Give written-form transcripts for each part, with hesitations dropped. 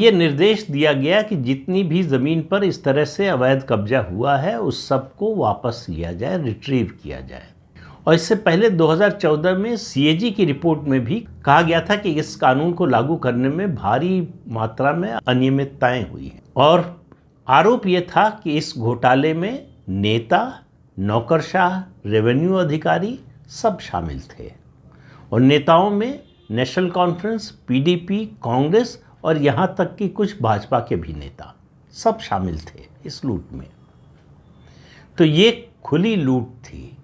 ये निर्देश दिया गया कि जितनी भी ज़मीन पर इस तरह से अवैध कब्जा हुआ है उस सब को वापस लिया जाए, रिट्रीव किया जाए। और इससे पहले 2014 में सीएजी की रिपोर्ट में भी कहा गया था कि इस कानून को लागू करने में भारी मात्रा में अनियमितताएं हुई हैं और आरोप ये था कि इस घोटाले में नेता, नौकरशाह, रेवेन्यू अधिकारी सब शामिल थे और नेताओं में नेशनल कॉन्फ्रेंस, पीडीपी, कांग्रेस और यहाँ तक कि कुछ भाजपा के भी नेता सब शामिल थे इस लूट में। तो ये खुली लूट थी।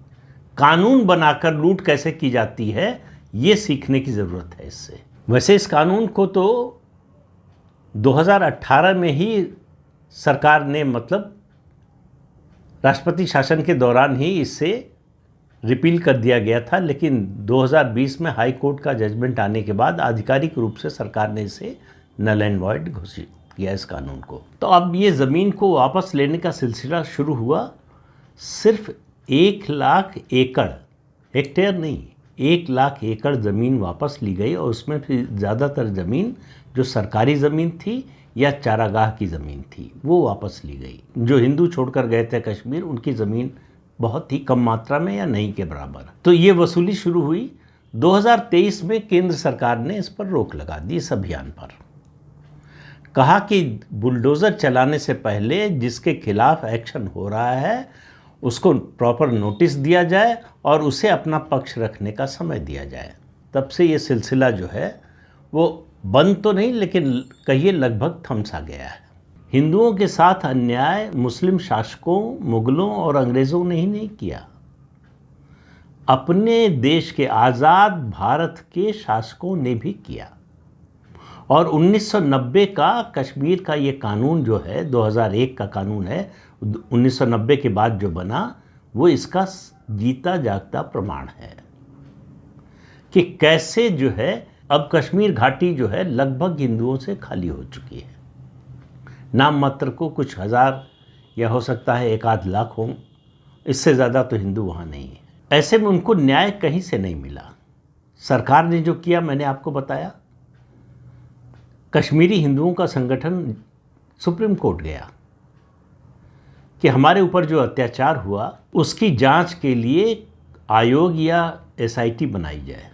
कानून बनाकर लूट कैसे की जाती है ये सीखने की ज़रूरत है इससे। वैसे इस कानून को तो 2018 में ही सरकार ने, मतलब राष्ट्रपति शासन के दौरान ही इसे रिपील कर दिया गया था, लेकिन 2020 में हाई कोर्ट का जजमेंट आने के बाद आधिकारिक रूप से सरकार ने इसे नल एंड वॉइड घोषित किया इस कानून को। तो अब ये ज़मीन को वापस लेने का सिलसिला शुरू हुआ। सिर्फ 1 लाख एकड़, हेक्टेयर नहीं, 1 लाख एकड़ ज़मीन वापस ली गई और उसमें फिर ज़्यादातर ज़मीन जो सरकारी ज़मीन थी या चारागाह की ज़मीन थी वो वापस ली गई। जो हिंदू छोड़कर गए थे कश्मीर, उनकी ज़मीन बहुत ही कम मात्रा में या नहीं के बराबर। तो ये वसूली शुरू हुई। 2023 में केंद्र सरकार ने इस पर रोक लगा दी, इस अभियान पर। कहा कि बुलडोज़र चलाने से पहले जिसके खिलाफ एक्शन हो रहा है उसको प्रॉपर नोटिस दिया जाए और उसे अपना पक्ष रखने का समय दिया जाए। तब से ये सिलसिला जो है वो बंद तो नहीं, लेकिन कहिए लगभग थम सा गया है। हिंदुओं के साथ अन्याय मुस्लिम शासकों, मुगलों और अंग्रेज़ों ने ही नहीं किया, अपने देश के आज़ाद भारत के शासकों ने भी किया। और 1990 का कश्मीर का ये कानून जो है, 2001 का कानून है, 1990 के बाद जो बना, वो इसका जीता जागता प्रमाण है कि कैसे जो है अब कश्मीर घाटी जो है लगभग हिंदुओं से खाली हो चुकी है। नाम मात्र को कुछ हज़ार या हो सकता है 1-8 लाख हों, इससे ज़्यादा तो हिंदू वहाँ नहीं है। ऐसे में उनको न्याय कहीं से नहीं मिला। सरकार ने जो किया मैंने आपको बताया। कश्मीरी हिंदुओं का संगठन सुप्रीम कोर्ट गया कि हमारे ऊपर जो अत्याचार हुआ उसकी जांच के लिए आयोग या एसआईटी बनाई जाए।